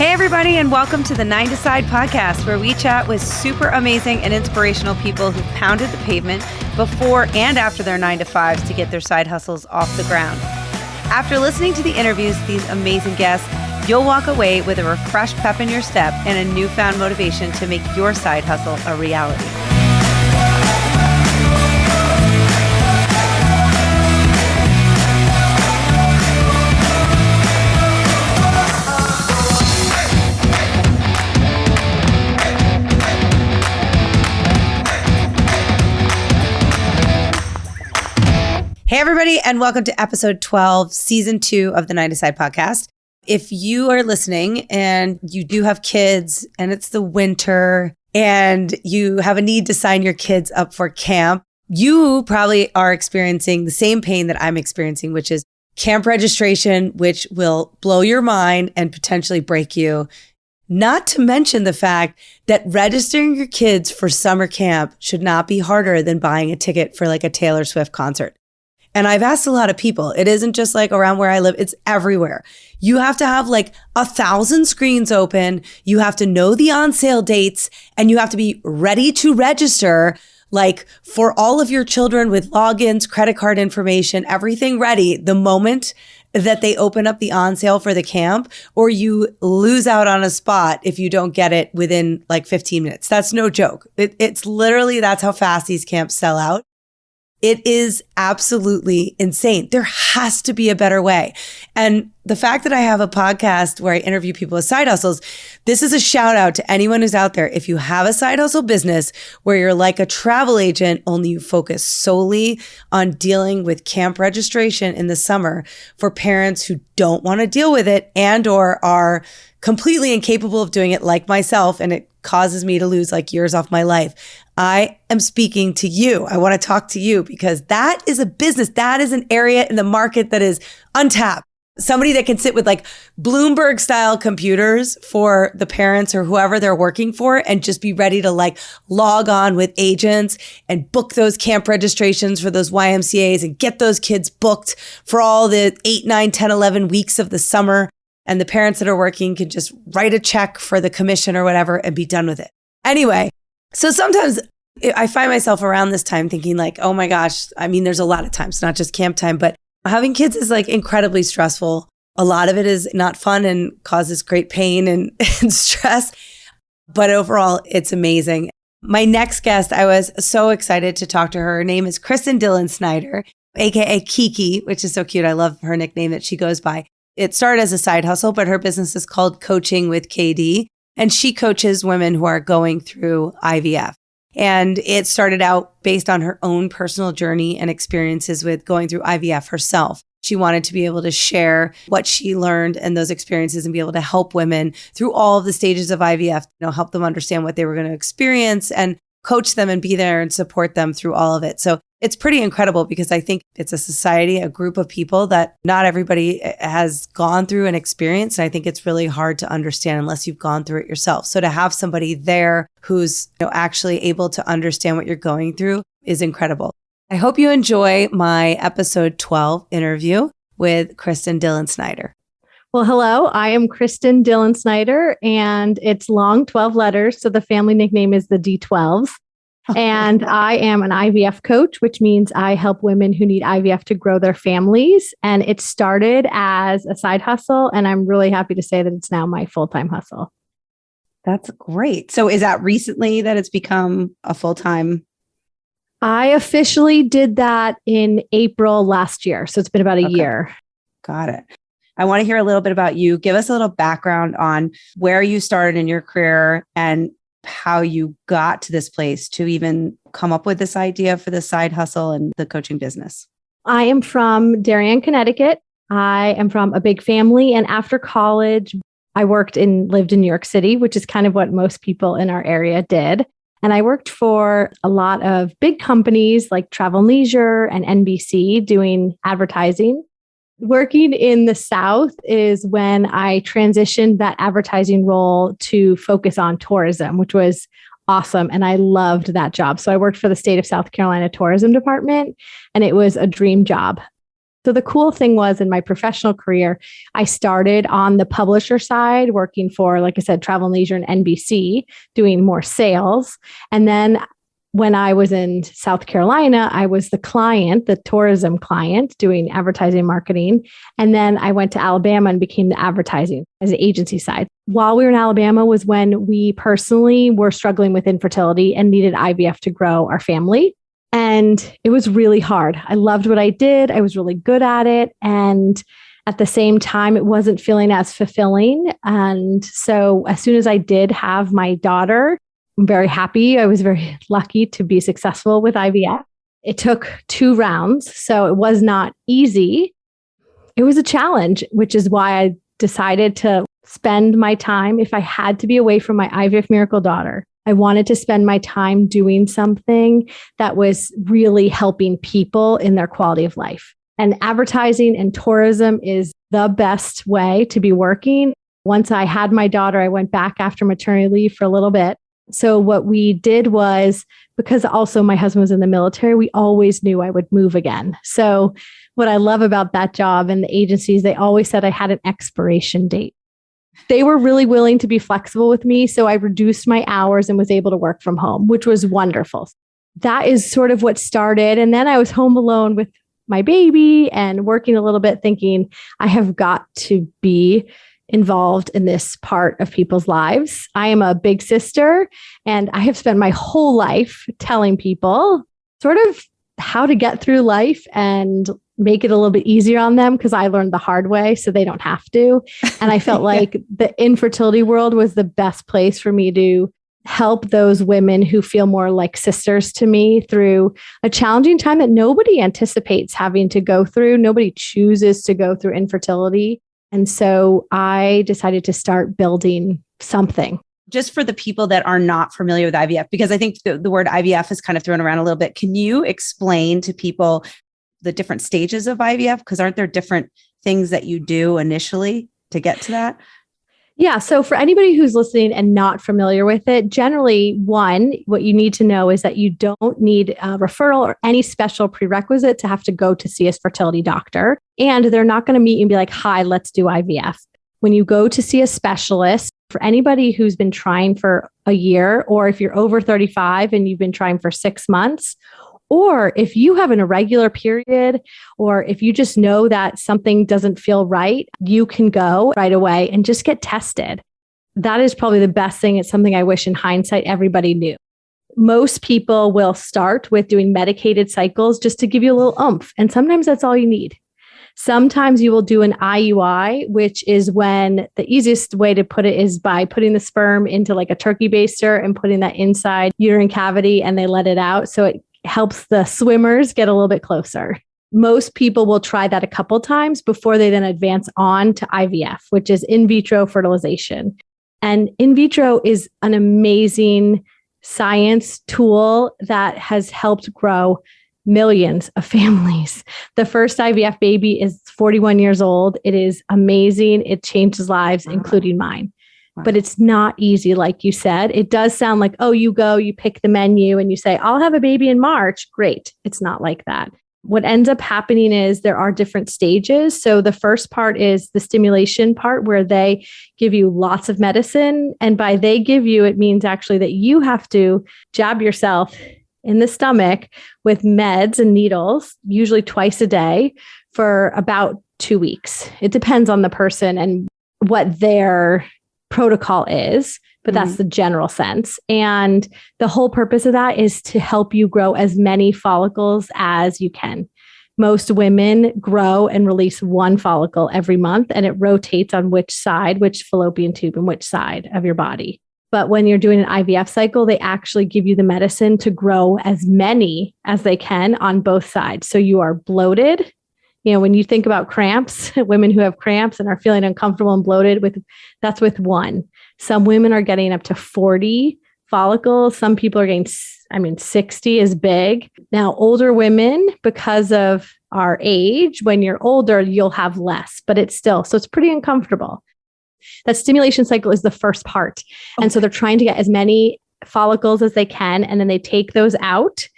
Hey, everybody, and welcome to the 9 to Side podcast, where we chat with super amazing and inspirational people who pounded the pavement before and after their 9 to 5s to get their side hustles off the ground. After listening to the interviews with these amazing guests, you'll walk away with a refreshed pep in your step and a newfound motivation to make your side hustle a reality. Hey, everybody, and welcome to episode 12, season 2 of the 9 to Side podcast. If you are listening and you do have kids and it's the winter and you have a need to sign your kids up for camp, you probably are experiencing the same pain that I'm experiencing, which is camp registration, which will blow your mind and potentially break you. Not to mention the fact that registering your kids for summer camp should not be harder than buying a ticket for like a Taylor Swift concert. And I've asked a lot of people, it isn't just like around where I live, it's everywhere. You have to have like 1,000 screens open. You have to know the on sale dates and you have to be ready to register like for all of your children with logins, credit card information, everything ready the moment that they open up the on sale for the camp, or you lose out on a spot if you don't get it within like 15 minutes. That's no joke. It's literally, that's how fast these camps sell out. It is absolutely insane. There has to be a better way. And the fact that I have a podcast where I interview people with side hustles, this is a shout out to anyone who's out there. If you have a side hustle business where you're like a travel agent, only you focus solely on dealing with camp registration in the summer for parents who don't want to deal with it and or are completely incapable of doing it like myself, and it causes me to lose like years off my life. I am speaking to you. I want to talk to you because that is a business. That is an area in the market that is untapped. Somebody that can sit with like Bloomberg style computers for the parents or whoever they're working for and just be ready to like log on with agents and book those camp registrations for those YMCAs and get those kids booked for all the 8, 9, 10, 11 weeks of the summer. And the parents that are working can just write a check for the commission or whatever and be done with it. Anyway, so sometimes I find myself around this time thinking like, oh my gosh, I mean, there's a lot of times, not just camp time, but having kids is like incredibly stressful. A lot of it is not fun and causes great pain and stress. But overall, it's amazing. My next guest, I was so excited to talk to her. Her name is Kristin Dillensnyder, aka Kiki, which is so cute. I love her nickname that she goes by. It started as a side hustle, but her business is called Coaching with KD. And she coaches women who are going through IVF. And it started out based on her own personal journey and experiences with going through IVF herself. She wanted to be able to share what she learned and those experiences and be able to help women through all of the stages of IVF, help them understand what they were going to experience and coach them and be there and support them through all of it. So it's pretty incredible because I think it's a society, a group of people that not everybody has gone through and experienced. And I think it's really hard to understand unless you've gone through it yourself. So to have somebody there who's actually able to understand what you're going through is incredible. I hope you enjoy my episode 12 interview with Kristin Dillensnyder. Well, hello, I am Kristin Dillensnyder, and it's long, 12 letters. So the family nickname is the D12s. And I am an IVF coach, which means I help women who need IVF to grow their families. And it started as a side hustle. And I'm really happy to say that it's now my full-time hustle. That's great. So is that recently that it's become a full-time? I officially did that in April last year. So it's been about a year. Got it. I want to hear a little bit about you. Give us a little background on where you started in your career and how you got to this place to even come up with this idea for the side hustle and the coaching business. I am from Darien, Connecticut. I am from a big family. And after college, I lived in New York City, which is kind of what most people in our area did. And I worked for a lot of big companies like Travel and Leisure and NBC doing advertising. Working in the South is when I transitioned that advertising role to focus on tourism, which was awesome. And I loved that job. So I worked for the state of South Carolina Tourism Department, and it was a dream job. So the cool thing was in my professional career, I started on the publisher side, working for, like I said, Travel and Leisure and NBC, doing more sales. And then when I was in South Carolina, I was the client, the tourism client, doing advertising marketing. And then I went to Alabama and became the advertising as an agency side. While we were in Alabama was when we personally were struggling with infertility and needed IVF to grow our family. And it was really hard. I loved what I did. I was really good at it. And at the same time, it wasn't feeling as fulfilling. And so as soon as I did have my daughter, I'm very happy. I was very lucky to be successful with IVF. It took 2 rounds, so it was not easy. It was a challenge, which is why I decided to spend my time. If I had to be away from my IVF miracle daughter, I wanted to spend my time doing something that was really helping people in their quality of life. And advertising and tourism is the best way to be working. Once I had my daughter, I went back after maternity leave for a little bit. So what we did was, because also my husband was in the military, we always knew I would move again. So what I love about that job and the agencies, they always said I had an expiration date. They were really willing to be flexible with me. So I reduced my hours and was able to work from home, which was wonderful. That is sort of what started. And then I was home alone with my baby and working a little bit, thinking I have got to be involved in this part of people's lives. I am a big sister, and I have spent my whole life telling people sort of how to get through life and make it a little bit easier on them, because I learned the hard way so they don't have to. And I felt like the infertility world was the best place for me to help those women who feel more like sisters to me through a challenging time that nobody anticipates having to go through. Nobody chooses to go through infertility. And so I decided to start building something. Just for the people that are not familiar with IVF, because I think the word IVF is kind of thrown around a little bit. Can you explain to people the different stages of IVF? Because aren't there different things that you do initially to get to that? Yeah. So for anybody who's listening and not familiar with it, generally, one, what you need to know is that you don't need a referral or any special prerequisite to have to go to see a fertility doctor. And they're not going to meet you and be like, hi, let's do IVF. When you go to see a specialist, for anybody who's been trying for a year, or if you're over 35 and you've been trying for 6 months, or if you have an irregular period, or if you just know that something doesn't feel right, you can go right away and just get tested. That is probably the best thing. It's something I wish in hindsight everybody knew. Most people will start with doing medicated cycles just to give you a little oomph. And sometimes that's all you need. Sometimes you will do an IUI, which is when the easiest way to put it is by putting the sperm into like a turkey baster and putting that inside uterine cavity, and they let it out. So it helps the swimmers get a little bit closer. Most people will try that a couple times before they then advance on to IVF, which is in vitro fertilization. And in vitro is an amazing science tool that has helped grow millions of families. The first IVF baby is 41 years old. It is amazing. It changes lives, including mine. Wow. But it's not easy, like you said. It does sound like, oh, you go, you pick the menu and you say, I'll have a baby in March. Great. It's not like that. What ends up happening is there are different stages. So the first part is the stimulation part, where they give you lots of medicine. And by they give you, it means actually that you have to jab yourself in the stomach with meds and needles, usually twice a day, for about 2 weeks. It depends on the person and what their protocol is, but that's the general sense. And the whole purpose of that is to help you grow as many follicles as you can. Most women grow and release 1 follicle every month, and it rotates on which side, which fallopian tube and which side of your body. But when you're doing an IVF cycle, they actually give you the medicine to grow as many as they can on both sides. So you are bloated. You know, when you think about cramps, women who have cramps and are feeling uncomfortable and bloated, that's with 1. Some women are getting up to 40 follicles. Some people are getting, 60 is big. Now, older women, because of our age, when you're older, you'll have less, but it's pretty uncomfortable. That stimulation cycle is the first part. Okay. And so they're trying to get as many follicles as they can, and then they take those out.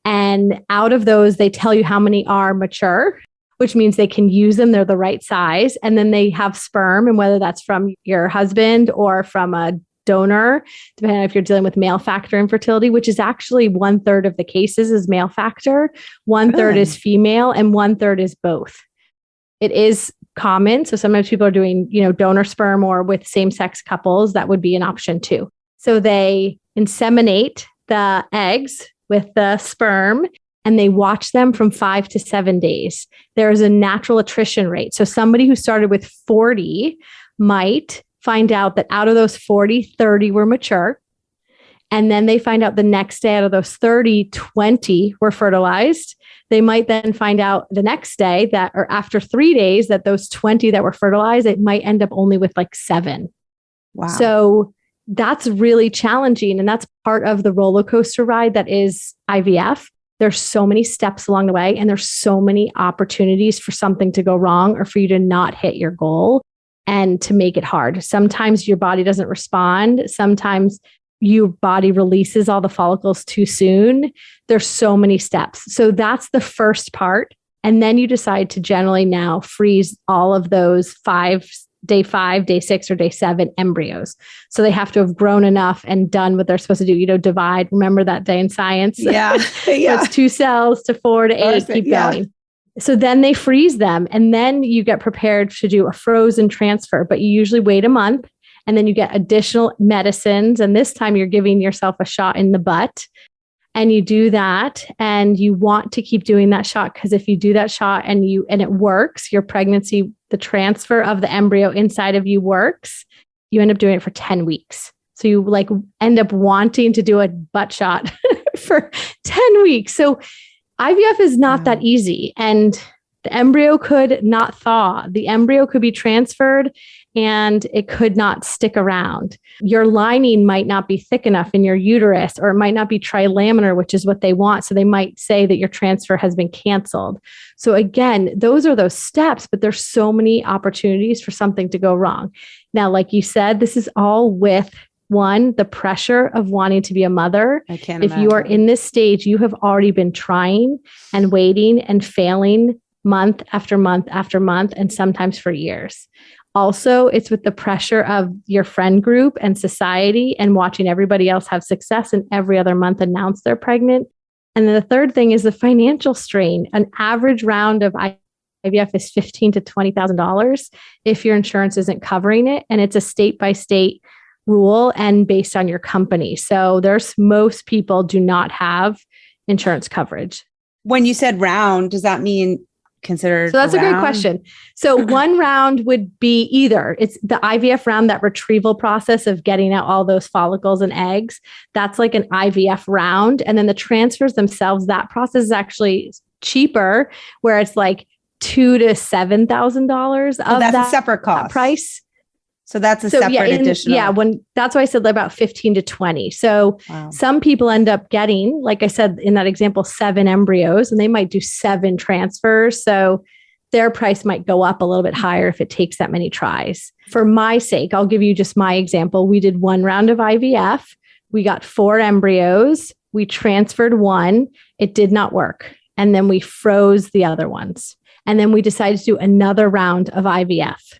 And out of those, they tell you how many are mature. which means they can use them. They're the right size. And then they have sperm, and whether that's from your husband or from a donor, depending on if you're dealing with male factor infertility, which is actually 1/3 of the cases is male factor, 1/3 is female, and 1/3 is both. It is common. So sometimes people are doing, donor sperm, or with same-sex couples, that would be an option too. So they inseminate the eggs with the sperm, and they watch them from 5 to 7 days. There is a natural attrition rate. So somebody who started with 40 might find out that out of those 40, 30 were mature. And then they find out the next day out of those 30, 20 were fertilized. They might then find out the next day that, or after 3 days, that those 20 that were fertilized, it might end up only with like 7. Wow. So that's really challenging. And that's part of the roller coaster ride that is IVF. There's so many steps along the way, and there's so many opportunities for something to go wrong or for you to not hit your goal and to make it hard. Sometimes your body doesn't respond. Sometimes your body releases all the follicles too soon. There's so many steps. So that's the first part. And then you decide to generally now freeze all of those day 5, day 6, or day 7 embryos. So they have to have grown enough and done what they're supposed to do, divide. Remember that day in science? Yeah. It's 2 cells to 4 to 8, keep going. So then they freeze them, and then you get prepared to do a frozen transfer, but you usually wait a month, and then you get additional medicines. And this time you're giving yourself a shot in the butt, and you do that, and you want to keep doing that shot, because if you do that shot and it works, your pregnancy, the transfer of the embryo inside of you works, you end up doing it for 10 weeks. So you end up wanting to do a butt shot for 10 weeks. So IVF is not that easy, and the embryo could not thaw. The embryo could be transferred and it could not stick around. Your lining might not be thick enough in your uterus, or it might not be trilaminar, which is what they want. So they might say that your transfer has been canceled. So again, those are those steps, but there's so many opportunities for something to go wrong. Now, like you said, this is all with one, the pressure of wanting to be a mother. I can't imagine. If you are in this stage, you have already been trying and waiting and failing month after month after month, and sometimes for years. Also, it's with the pressure of your friend group and society and watching everybody else have success and every other month announce they're pregnant. And then the third thing is the financial strain. An average round of IVF is $15,000 to $20,000 if your insurance isn't covering it. And it's a state-by-state rule and based on your company. So most people do not have insurance coverage. When you said round, does that mean considered? So that's a great question. So one round would be either it's the IVF round, that retrieval process of getting out all those follicles and eggs. That's like an IVF round. And then the transfers themselves, that process is actually cheaper, where it's like $2,000 to $7,000 of that's that a separate cost price. So that's a separate additional. That's why I said about 15 to 20. So some people end up getting, like I said, in that example, 7 embryos, and they might do 7 transfers. So their price might go up a little bit higher if it takes that many tries. For my sake, I'll give you just my example. We did 1 round of IVF. We got 4 embryos. We transferred 1. It did not work. And then we froze the other ones. And then we decided to do another round of IVF.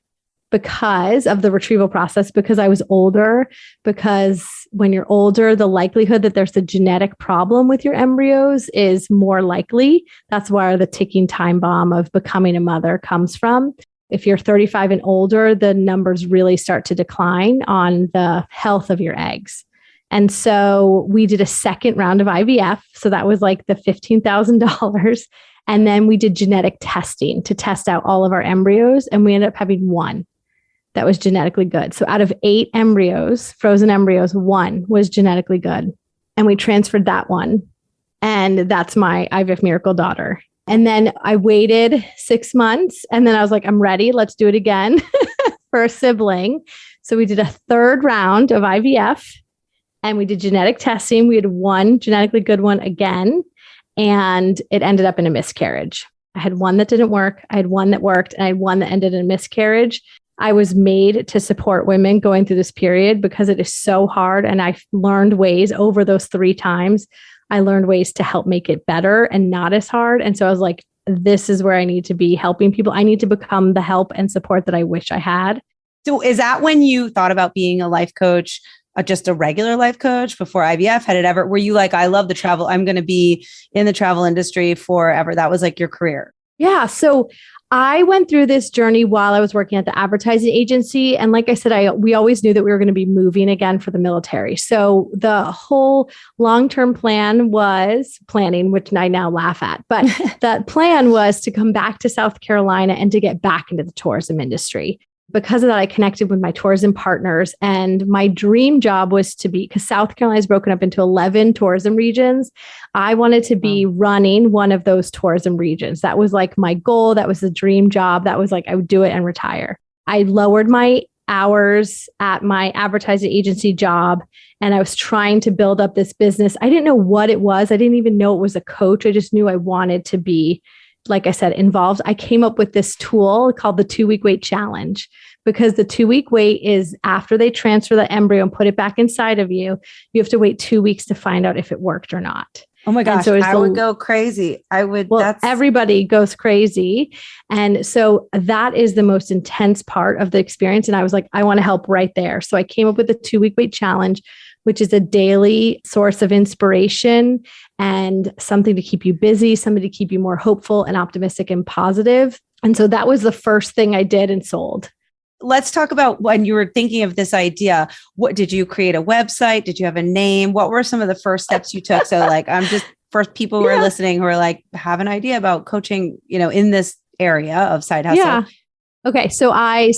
Because of the retrieval process, because I was older, because when you're older, the likelihood that there's a genetic problem with your embryos is more likely. That's where the ticking time bomb of becoming a mother comes from. If you're 35 and older, the numbers really start to decline on the health of your eggs. And so we did a second round of IVF. So that was like the $15,000. And then we did genetic testing to test out all of our embryos. And we ended up having 1 that was genetically good. So out of 8 embryos, frozen embryos, 1 was genetically good. And we transferred that one. And that's my IVF miracle daughter. And then I waited 6 months, and then I was like, I'm ready. Let's do it again for a sibling. So we did a 3rd round of IVF, and we did genetic testing. We had 1 genetically good one again, and it ended up in a miscarriage. I had 1 that didn't work. I had 1 that worked, and I had 1 that ended in a miscarriage. I was made to support women going through this period because it is so hard. And I learned ways over those 3 times. I learned ways to help make it better and not as hard. And so I was like, this is where I need to be helping people. I need to become the help and support that I wish I had. So is that when you thought about being a life coach, just a regular life coach before IVF? Were you like, I love the travel, I'm going to be in the travel industry forever? That was like your career? Yeah. So I went through this journey while I was working at the advertising agency. And like I said, we always knew that we were going to be moving again for the military. So the whole long-term plan was planning, which I now laugh at, but that plan was to come back to South Carolina and to get back into the tourism industry. Because of that, I connected with my tourism partners, and my dream job was to be, because South Carolina is broken up into 11 tourism regions. I wanted to be running one of those tourism regions. That was like my goal. That was the dream job. That was like, I would do it and retire. I lowered my hours at my advertising agency job, and I was trying to build up this business. I didn't know what it was. I didn't even know it was a coach. I just knew I wanted to be, like I said, involved. I came up with this tool called the 2-week wait challenge, because the 2-week wait is after they transfer the embryo and put it back inside of you, you have to wait 2 weeks to find out if it worked or not. Oh my gosh, I would go crazy. Everybody goes crazy. And so that is the most intense part of the experience. And I was like, I want to help right there. So I came up with the 2-week wait challenge, which is a daily source of inspiration and something to keep you busy, something to keep you more hopeful and optimistic and positive. And so that was the first thing I did and sold. Let's talk about when you were thinking of this idea. What did you create a website? Did you have a name? What were some of the first steps you took? So like, for people who are listening, who are like, have an idea about coaching, in this area of side hustle. Yeah. Okay. So I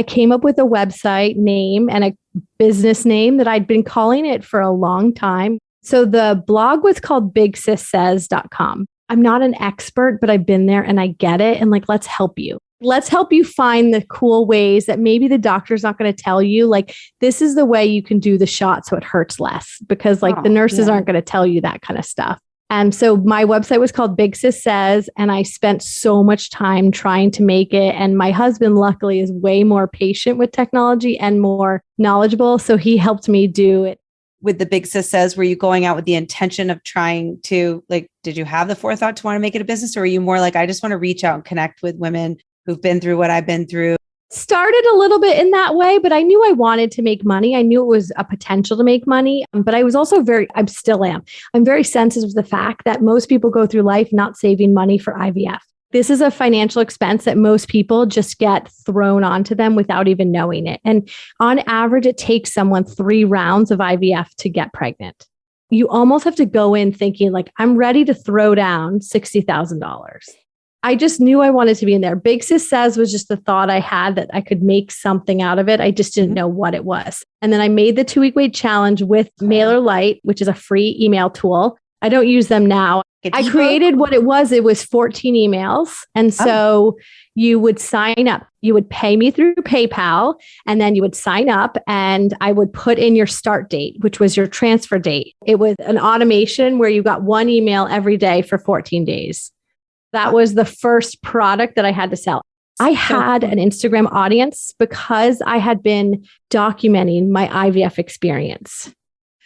came up with a website name and a business name that I'd been calling it for a long time. So the blog was called bigsissays.com. I'm not an expert, but I've been there and I get it. And like, let's help you. Let's help you find the cool ways that maybe the doctor's not going to tell you. Like, this is the way you can do the shot so it hurts less, because the nurses aren't going to tell you that kind of stuff. And so my website was called Big Sis Says, and I spent so much time trying to make it. And my husband, luckily, is way more patient with technology and more knowledgeable. So he helped me do it. With the Big Sis Says, were you going out with the intention of trying to, like, did you have the forethought to want to make it a business? Or were you more like, I just want to reach out and connect with women who've been through what I've been through? Started a little bit in that way, but I knew I wanted to make money. I knew it was a potential to make money, but I was also I'm very sensitive to the fact that most people go through life not saving money for IVF. This is a financial expense that most people just get thrown onto them without even knowing it. And on average, it takes someone 3 rounds of IVF to get pregnant. You almost have to go in thinking like, I'm ready to throw down $60,000. I just knew I wanted to be in there. Big Sis Says was just the thought I had that I could make something out of it. I just didn't know what it was. And then I made the 2-week wait challenge with MailerLite, which is a free email tool. I don't use them now. I created what it was. It was 14 emails. And so you would sign up. You would pay me through PayPal, and then you would sign up, and I would put in your start date, which was your transfer date. It was an automation where you got 1 email every day for 14 days. That was the first product that I had to sell. I had an Instagram audience because I had been documenting my IVF experience.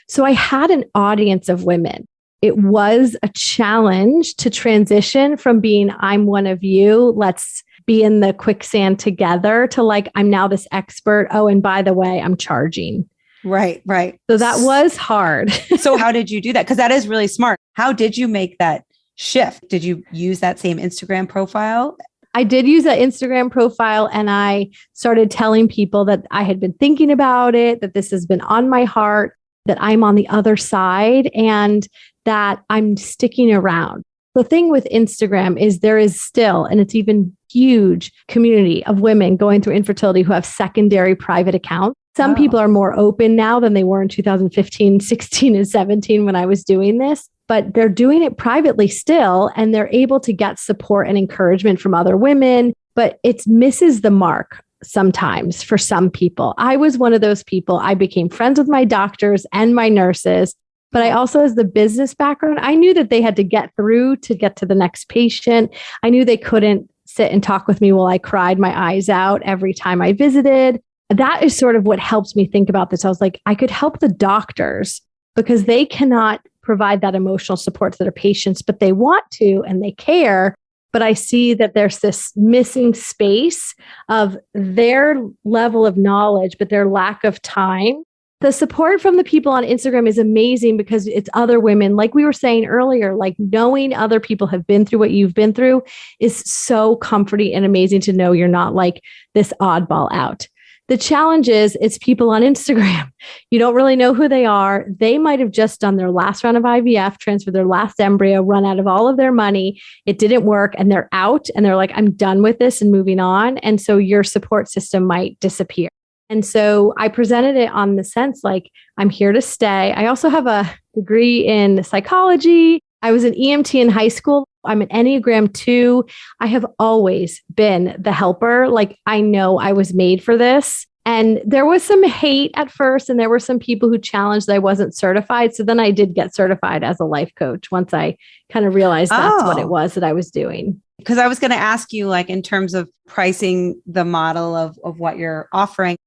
So I had an audience of women. It was a challenge to transition from being, I'm one of you, let's be in the quicksand together, to like, I'm now this expert. Oh, and by the way, I'm charging. Right. So that was hard. So how did you do that? Because that is really smart. How did you make that shift? Did you use that same Instagram profile? I did use that Instagram profile, and I started telling people that I had been thinking about it, that this has been on my heart, that I'm on the other side, and that I'm sticking around. The thing with Instagram is there is still, and it's even huge community of women going through infertility who have secondary private accounts. Some people are more open now than they were in 2015, 16, and 17 when I was doing this, but they're doing it privately still, and they're able to get support and encouragement from other women, but it misses the mark sometimes for some people. I was one of those people. I became friends with my doctors and my nurses, but I also, as the business background, I knew that they had to get through to get to the next patient. I knew they couldn't sit and talk with me while I cried my eyes out every time I visited. That is sort of what helped me think about this. I was like, I could help the doctors because they cannot provide that emotional support to their patients, but they want to and they care. But I see that there's this missing space of their level of knowledge, but their lack of time. The support from the people on Instagram is amazing because it's other women. Like we were saying earlier, like knowing other people have been through what you've been through is so comforting and amazing to know you're not like this oddball out. The challenge is it's people on Instagram. You don't really know who they are. They might have just done their last round of IVF, transferred their last embryo, run out of all of their money. It didn't work and they're out and they're like, I'm done with this and moving on. And so your support system might disappear. And so I presented it on the sense like, I'm here to stay. I also have a degree in psychology. I was an EMT in high school. I'm an Enneagram 2. I have always been the helper. Like I know I was made for this. And there was some hate at first, and there were some people who challenged that I wasn't certified. So then I did get certified as a life coach once I kind of realized that's what it was that I was doing. Because I was going to ask you, like, in terms of pricing the model of what you're offering,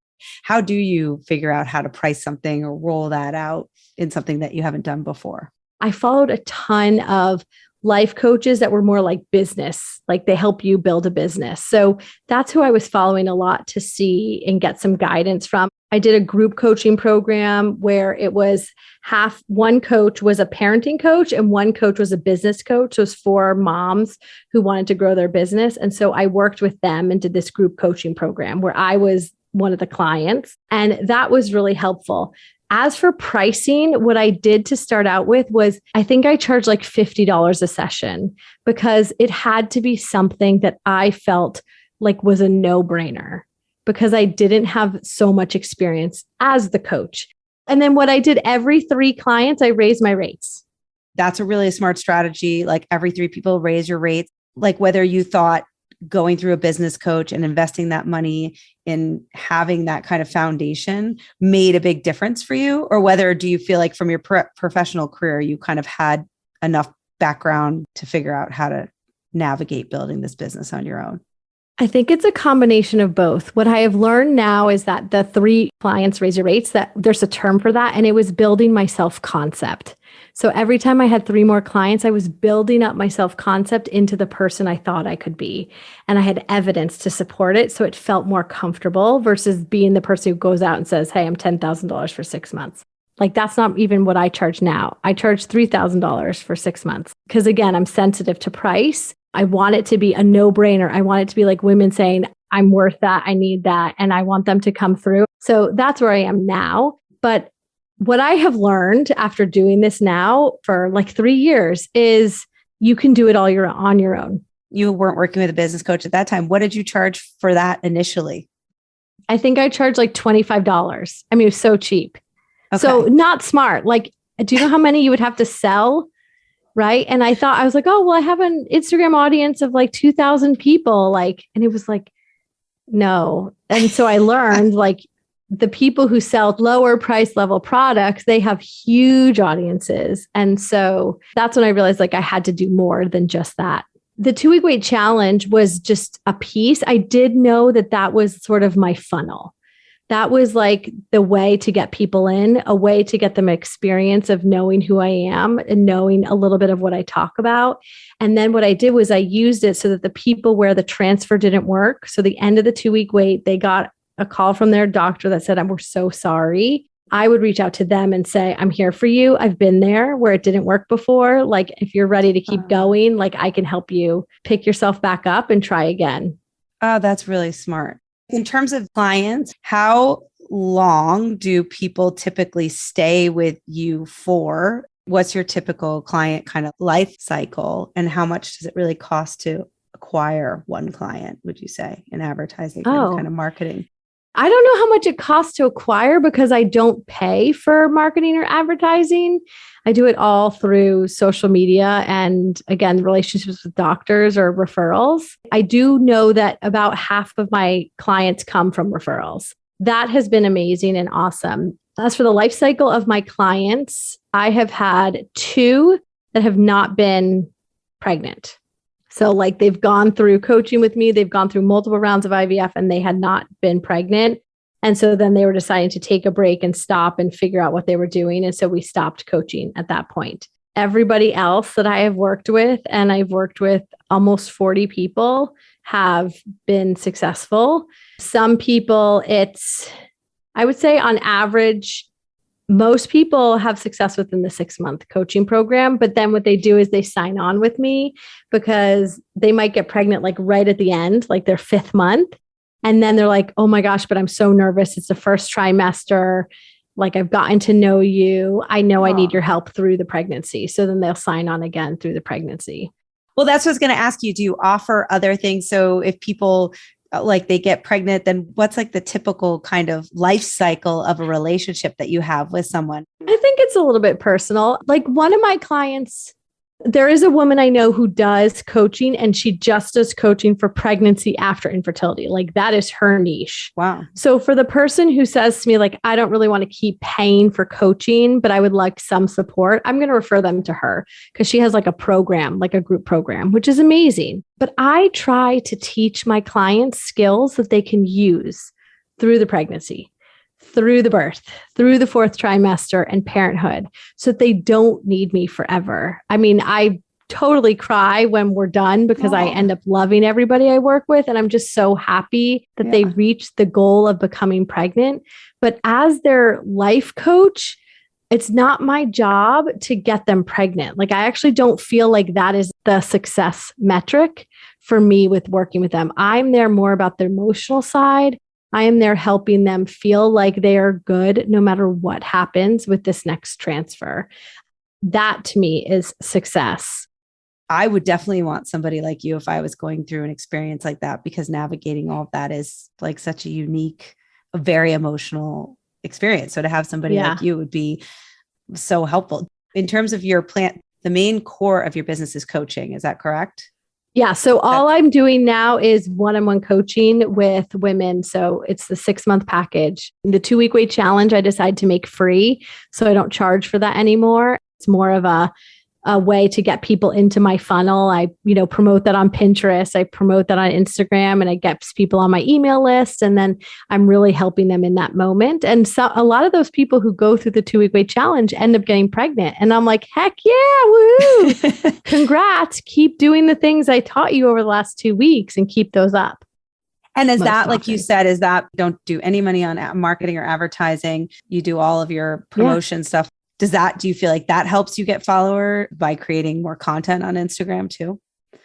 how do you figure out how to price something or roll that out in something that you haven't done before? I followed a ton of life coaches that were more like business, like they help you build a business. So that's who I was following a lot to see and get some guidance from. I did a group coaching program where it was one coach was a parenting coach and one coach was a business coach. So it was for moms who wanted to grow their business. And so I worked with them and did this group coaching program where I was one of the clients. And that was really helpful. As for pricing, what I did to start out with was, I think I charged like $50 a session because it had to be something that I felt like was a no-brainer because I didn't have so much experience as the coach. And then what I did every 3 clients, I raised my rates. That's a really smart strategy. Like every 3 people raise your rates, like whether you thought going through a business coach and investing that money in having that kind of foundation made a big difference for you, or whether do you feel like from your professional career, you kind of had enough background to figure out how to navigate building this business on your own? I think it's a combination of both. What I have learned now is that the 3 clients raise your rates, that there's a term for that. And it was building my self-concept. So every time I had 3 more clients, I was building up my self-concept into the person I thought I could be. And I had evidence to support it. So it felt more comfortable versus being the person who goes out and says, hey, I'm $10,000 for 6 months. Like that's not even what I charge now. I charge $3,000 for 6 months. Because again, I'm sensitive to price. I want it to be a no-brainer. I want it to be like women saying, I'm worth that. I need that. And I want them to come through. So that's where I am now. But what I have learned after doing this now for like 3 years is you can do it all on your own. You weren't working with a business coach at that time. What did you charge for that initially? I think I charged like $25. I mean, it was so cheap. Okay. So not smart. Like, do you know how many you would have to sell? Right. And I thought, I was like, oh, well, I have an Instagram audience of like 2,000 people. Like, and it was like, no. And so I learned like the people who sell lower price level products, they have huge audiences. And so that's when I realized like I had to do more than just that. The 2-week wait challenge was just a piece. I did know that that was sort of my funnel. That was like the way to get people in, a way to get them experience of knowing who I am and knowing a little bit of what I talk about. And then what I did was I used it so that the people where the transfer didn't work, so the end of the 2-week wait, they got a call from their doctor that said, we're so sorry. I would reach out to them and say, I'm here for you. I've been there where it didn't work before. Like if you're ready to keep going, like I can help you pick yourself back up and try again. Oh, that's really smart. In terms of clients, how long do people typically stay with you for? What's your typical client kind of life cycle? And how much does it really cost to acquire one client, would you say, in advertising and kind of marketing? I don't know how much it costs to acquire because I don't pay for marketing or advertising. I do it all through social media and again, relationships with doctors or referrals. I do know that about half of my clients come from referrals. That has been amazing and awesome. As for the life cycle of my clients, I have had 2 that have not been pregnant. So like they've gone through coaching with me, they've gone through multiple rounds of IVF and they had not been pregnant. And so then they were deciding to take a break and stop and figure out what they were doing. And so we stopped coaching at that point. Everybody else that I have worked with, and I've worked with almost 40 people, have been successful. Some people, I would say on average, most people have success within the 6-month coaching program. But then what they do is they sign on with me because they might get pregnant like right at the end, like their 5th month. And then they're like, oh my gosh, but I'm so nervous. It's the first trimester. Like I've gotten to know you. I know I need your help through the pregnancy. So then they'll sign on again through the pregnancy. Well, that's what I was going to ask you. Do you offer other things? So if people like they get pregnant, then what's like the typical kind of life cycle of a relationship that you have with someone? I think it's a little bit personal. Like one of my clients, there is a woman I know who does coaching, and she just does coaching for pregnancy after infertility. Like that is her niche. Wow. So for the person who says to me, like, I don't really want to keep paying for coaching, but I would like some support, I'm going to refer them to her because she has like a program, like a group program, which is amazing. But I try to teach my clients skills that they can use through the pregnancy, through the birth, through the 4th trimester and parenthood, so that they don't need me forever. I mean, I totally cry when we're done because I end up loving everybody I work with. And I'm just so happy that they reached the goal of becoming pregnant. But as their life coach, it's not my job to get them pregnant. Like I actually don't feel like that is the success metric for me with working with them. I'm there more about the emotional side. I am there helping them feel like they are good no matter what happens with this next transfer. That to me is success. I would definitely want somebody like you if I was going through an experience like that, because navigating all of that is like such a unique, a very emotional experience. So to have somebody like you would be so helpful. In terms of your plan, the main core of your business is coaching. Is that correct? Yeah. So all I'm doing now is one-on-one coaching with women. So it's the 6-month package. The 2-week weight challenge, I decided to make free. So I don't charge for that anymore. It's more of a way to get people into my funnel. I, promote that on Pinterest. I promote that on Instagram, and it gets people on my email list. And then I'm really helping them in that moment. And so a lot of those people who go through the 2-week weight challenge end up getting pregnant. And I'm like, heck yeah, woo! Congrats. Keep doing the things I taught you over the last 2 weeks and keep those up. And is that, like you said, is that don't do any money on marketing or advertising? You do all of your promotion stuff. Do you feel like that helps you get follower by creating more content on Instagram too?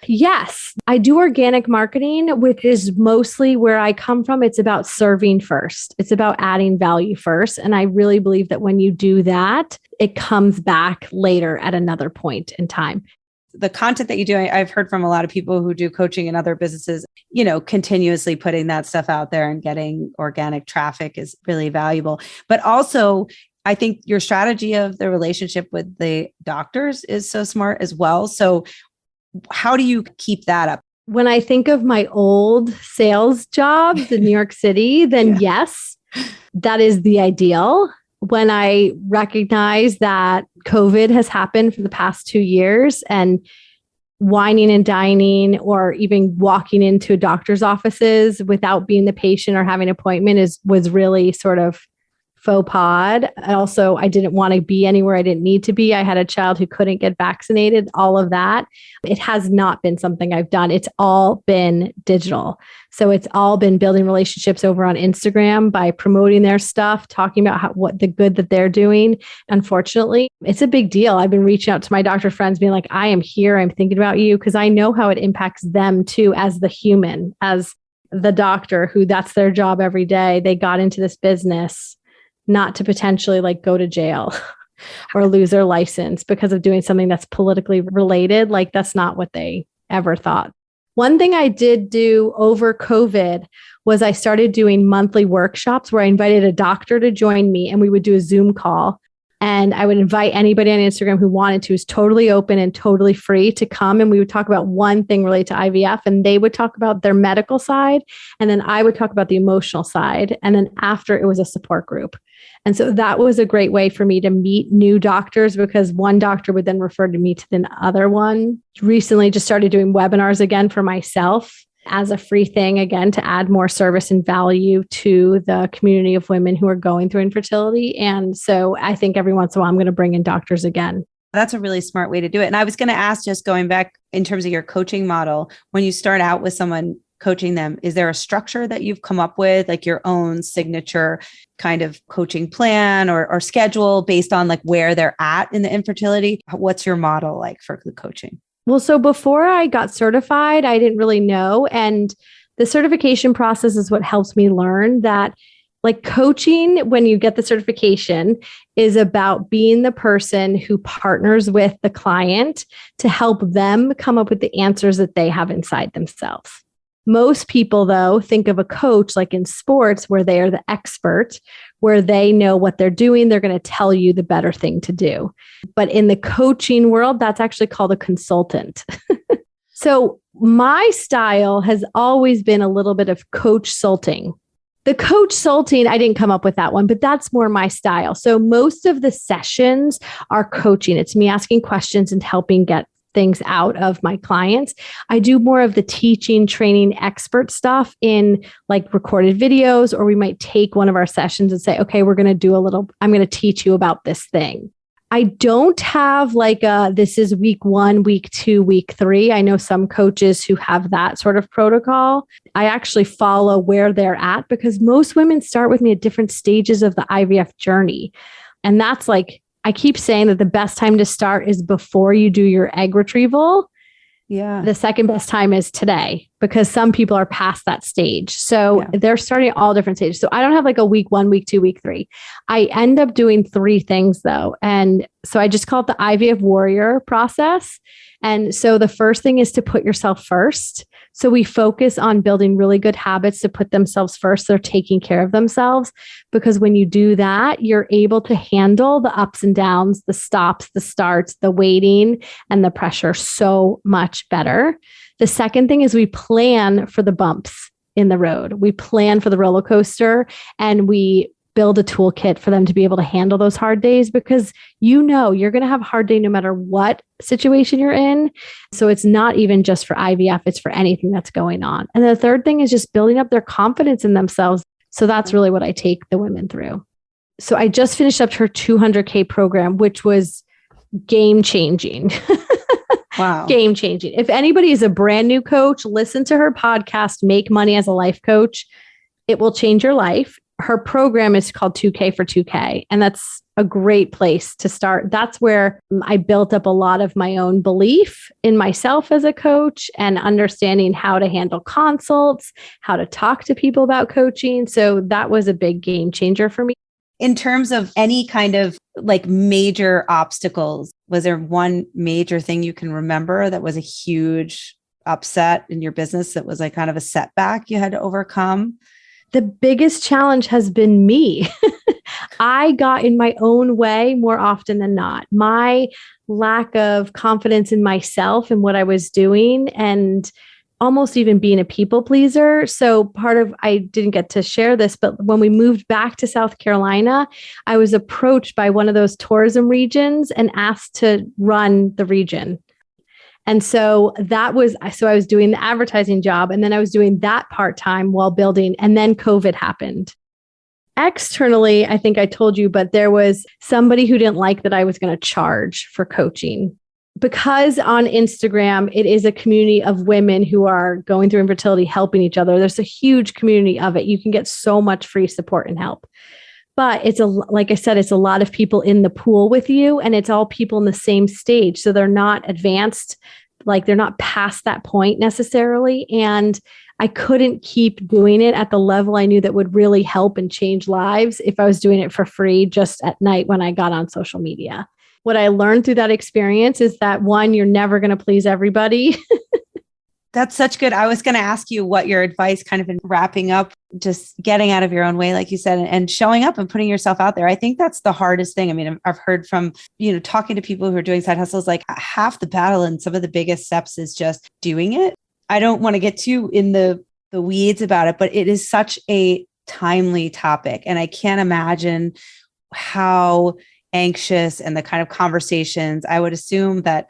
Yes, I do organic marketing, which is mostly where I come from. It's about serving first. It's about adding value first. And I really believe that when you do that, it comes back later at another point in time. The content that you do, I've heard from a lot of people who do coaching in other businesses, continuously putting that stuff out there and getting organic traffic is really valuable. But also, I think your strategy of the relationship with the doctors is so smart as well. So how do you keep that up? When I think of my old sales jobs in New York City, then yes, that is the ideal. When I recognize that COVID has happened for the past 2 years, and whining and dining or even walking into doctor's offices without being the patient or having an appointment was really sort of faux pas. Also, I didn't want to be anywhere I didn't need to be. I had a child who couldn't get vaccinated, all of that. It has not been something I've done. It's all been digital. So it's all been building relationships over on Instagram by promoting their stuff, talking about what the good that they're doing. Unfortunately, it's a big deal. I've been reaching out to my doctor friends being like, I am here. I'm thinking about you, because I know how it impacts them too, as the human, as the doctor who that's their job every day. They got into this business not to potentially like go to jail or lose their license because of doing something that's politically related. Like that's not what they ever thought. One thing I did do over COVID was I started doing monthly workshops where I invited a doctor to join me, and we would do a Zoom call. And I would invite anybody on Instagram who wanted to. It's totally open and totally free to come. And we would talk about one thing related to IVF, and they would talk about their medical side. And then I would talk about the emotional side. And then after, it was a support group. And so that was a great way for me to meet new doctors, because one doctor would then refer to me to the other one. Recently just started doing webinars again for myself. as a free thing, again, to add more service and value to the community of women who are going through infertility. And so I think every once in a while, I'm going to bring in doctors again. That's a really smart way to do it. And I was going to ask, just going back in terms of your coaching model, when you start out with someone coaching them, is there a structure that you've come up with, like your own signature kind of coaching plan or schedule based on like where they're at in the infertility? What's your model like for the coaching? Well, so before I got certified, I didn't really know. And the certification process is what helps me learn that like coaching, when you get the certification, is about being the person who partners with the client to help them come up with the answers that they have inside themselves. Most people, though, think of a coach like in sports where they are the expert, where they know what they're doing. They're going to tell you the better thing to do. But in the coaching world, that's actually called a consultant. So my style has always been a little bit of coach-sulting. The coach-sulting, I didn't come up with that one, but that's more my style. So most of the sessions are coaching. It's me asking questions and helping get things out of my clients. I do more of the teaching, training, expert stuff in like recorded videos, or we might take one of our sessions and say, okay, I'm going to teach you about this thing. I don't have like this is week 1, week 2, week 3. I know some coaches who have that sort of protocol. I actually follow where they're at because most women start with me at different stages of the IVF journey. And that's like, I keep saying that the best time to start is before you do your egg retrieval. Yeah. The second best time is today because some people are past that stage. So they're starting at all different stages. So I don't have like a week 1, week 2, week 3. I end up doing 3 things though. And so I just call it the IVF warrior process. And so the first thing is to put yourself first. So we focus on building really good habits to put themselves first. They're taking care of themselves because when you do that, you're able to handle the ups and downs, the stops, the starts, the waiting, and the pressure so much better. The second thing is we plan for the bumps in the road. We plan for the roller coaster and we build a toolkit for them to be able to handle those hard days because you're going to have a hard day no matter what situation you're in. So it's not even just for IVF, it's for anything that's going on. And the third thing is just building up their confidence in themselves. So that's really what I take the women through. So I just finished up her 200K program, which was game changing. Wow. Game changing. If anybody is a brand new coach, listen to her podcast, Make Money as a Life Coach. It will change your life. Her program is called 2K for 2K. And that's a great place to start. That's where I built up a lot of my own belief in myself as a coach and understanding how to handle consults, how to talk to people about coaching. So that was a big game changer for me. In terms of any kind of like major obstacles, was there one major thing you can remember that was a huge upset in your business that was like kind of a setback you had to overcome? The biggest challenge has been me. I got in my own way more often than not. My lack of confidence in myself and what I was doing and almost even being a people pleaser. So I didn't get to share this, but when we moved back to South Carolina, I was approached by one of those tourism regions and asked to run the region. And so I was doing the advertising job and then I was doing that part-time while building, and then COVID happened. Externally, I think I told you, but there was somebody who didn't like that I was going to charge for coaching. Because on Instagram, it is a community of women who are going through infertility, helping each other. There's a huge community of it. You can get so much free support and help. But like I said, it's a lot of people in the pool with you, and it's all people in the same stage. So they're not advanced, like they're not past that point necessarily. And I couldn't keep doing it at the level I knew that would really help and change lives if I was doing it for free just at night when I got on social media. What I learned through that experience is that one, you're never going to please everybody. That's such good. I was going to ask you what your advice kind of in wrapping up, just getting out of your own way, like you said, and showing up and putting yourself out there. I think that's the hardest thing. I mean, I've heard from, talking to people who are doing side hustles, like half the battle and some of the biggest steps is just doing it. I don't want to get too in the weeds about it, but it is such a timely topic. And I can't imagine how anxious and the kind of conversations I would assume that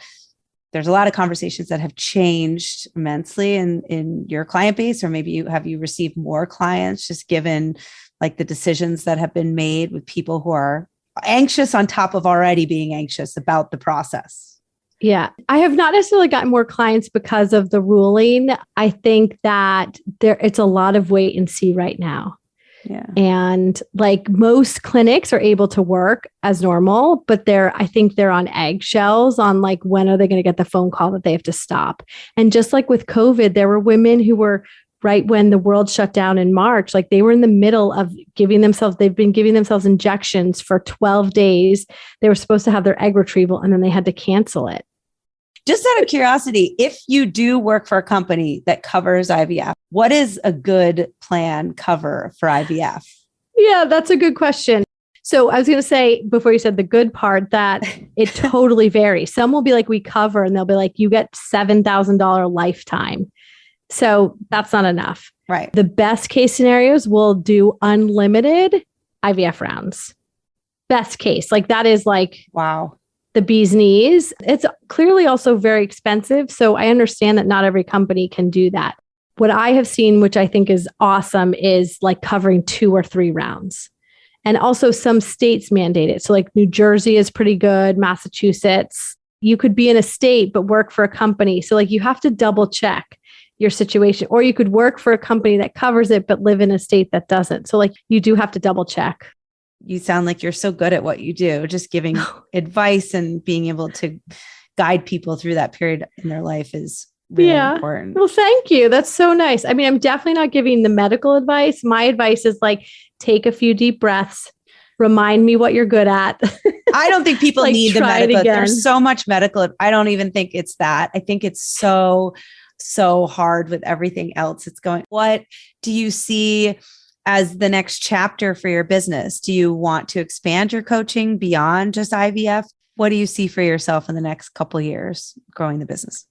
there's a lot of conversations that have changed immensely in your client base, or maybe have you received more clients just given like the decisions that have been made with people who are anxious on top of already being anxious about the process? Yeah, I have not necessarily gotten more clients because of the ruling. I think that it's a lot of wait and see right now. Yeah. And like most clinics are able to work as normal, but I think they're on eggshells on like, when are they going to get the phone call that they have to stop? And just like with COVID, there were women who were right when the world shut down in March, like they were in the middle of they've been giving themselves injections for 12 days. They were supposed to have their egg retrieval and then they had to cancel it. Just out of curiosity, if you do work for a company that covers IVF, what is a good plan cover for IVF? Yeah, that's a good question. So I was going to say, before you said the good part, that it totally varies. Some will be like, we cover, and they'll be like, you get $7,000 lifetime. So that's not enough. Right. The best case scenarios will do unlimited IVF rounds. Best case. Like that is like, wow, the bee's knees. It's clearly also very expensive. So I understand that not every company can do that. What I have seen, which I think is awesome, is like covering 2 or 3 rounds. And also some states mandate it. So like New Jersey is pretty good, Massachusetts. You could be in a state, but work for a company. So like you have to double check your situation, or you could work for a company that covers it, but live in a state that doesn't. So like you do have to double check. You sound like you're so good at what you do, just giving advice and being able to guide people through that period in their life is really important. Well, thank you. That's so nice. I mean, I'm definitely not giving the medical advice. My advice is like, take a few deep breaths, remind me what you're good at. I don't think people like, need the medical. There's so much medical. I don't even think it's that. I think it's so hard with everything else that's going. What do you see as the next chapter for your business? Do you want to expand your coaching beyond just IVF? What do you see for yourself in the next couple of years growing the business?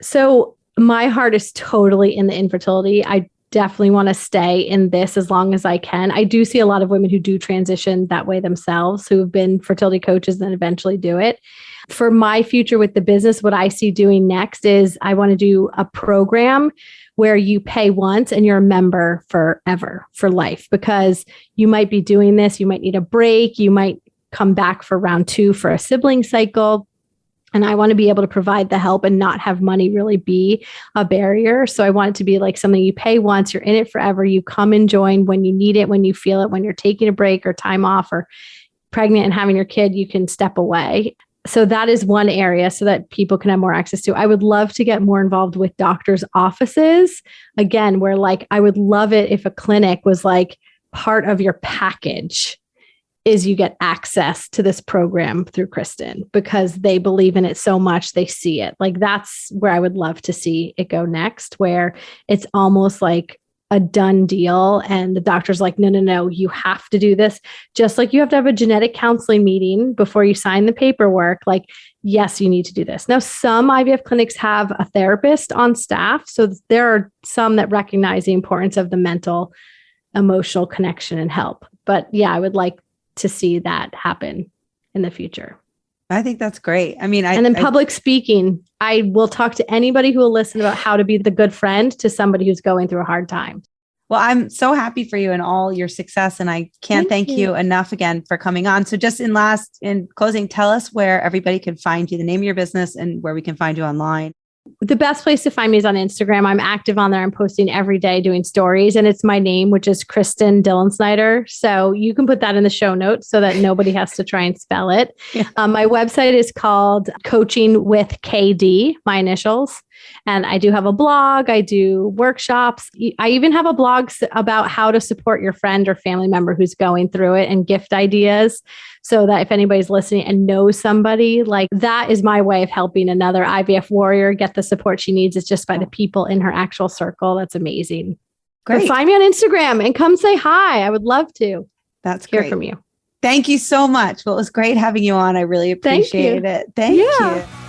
So my heart is totally in the infertility. I definitely want to stay in this as long as I can. I do see a lot of women who do transition that way themselves, who have been fertility coaches and eventually do it. For my future with the business, what I see doing next is I want to do a program where you pay once and you're a member forever, for life, because you might be doing this, you might need a break, you might come back for round 2 for a sibling cycle. And I want to be able to provide the help and not have money really be a barrier. So I want it to be like something you pay once, you're in it forever. You come and join when you need it, when you feel it, when you're taking a break or time off or pregnant and having your kid, you can step away. So that is one area so that people can have more access to. I would love to get more involved with doctors' offices. Again, where like, I would love it if a clinic was like part of your package is you get access to this program through Kristin because they believe in it so much, they see it. Like that's where I would love to see it go next, where it's almost like a done deal. And the doctor's like, no, you have to do this. Just like you have to have a genetic counseling meeting before you sign the paperwork. Like, yes, you need to do this. Now, some IVF clinics have a therapist on staff. So there are some that recognize the importance of the mental, emotional connection and help. But yeah, I would like to see that happen in the future. I think that's great. I mean, and then public speaking, I will talk to anybody who will listen about how to be the good friend to somebody who's going through a hard time. Well, I'm so happy for you and all your success. And I can't thank you enough again for coming on. So just in closing, tell us where everybody can find you, the name of your business and where we can find you online. The best place to find me is on Instagram. I'm active on there. I'm posting every day doing stories, and it's my name, which is Kristin Dillensnyder. So you can put that in the show notes so that nobody has to try and spell it. Yeah. My website is called Coaching with KD, my initials. And I do have a blog. I do workshops. I even have a blog about how to support your friend or family member who's going through it and gift ideas. So that if anybody's listening and knows somebody, like that is my way of helping another IVF warrior get the support she needs. It's just by the people in her actual circle. That's amazing. Great. But find me on Instagram and come say hi. I would love to. That's hear great. From you. Thank you so much. Well, it was great having you on. I really appreciate it. Thank you.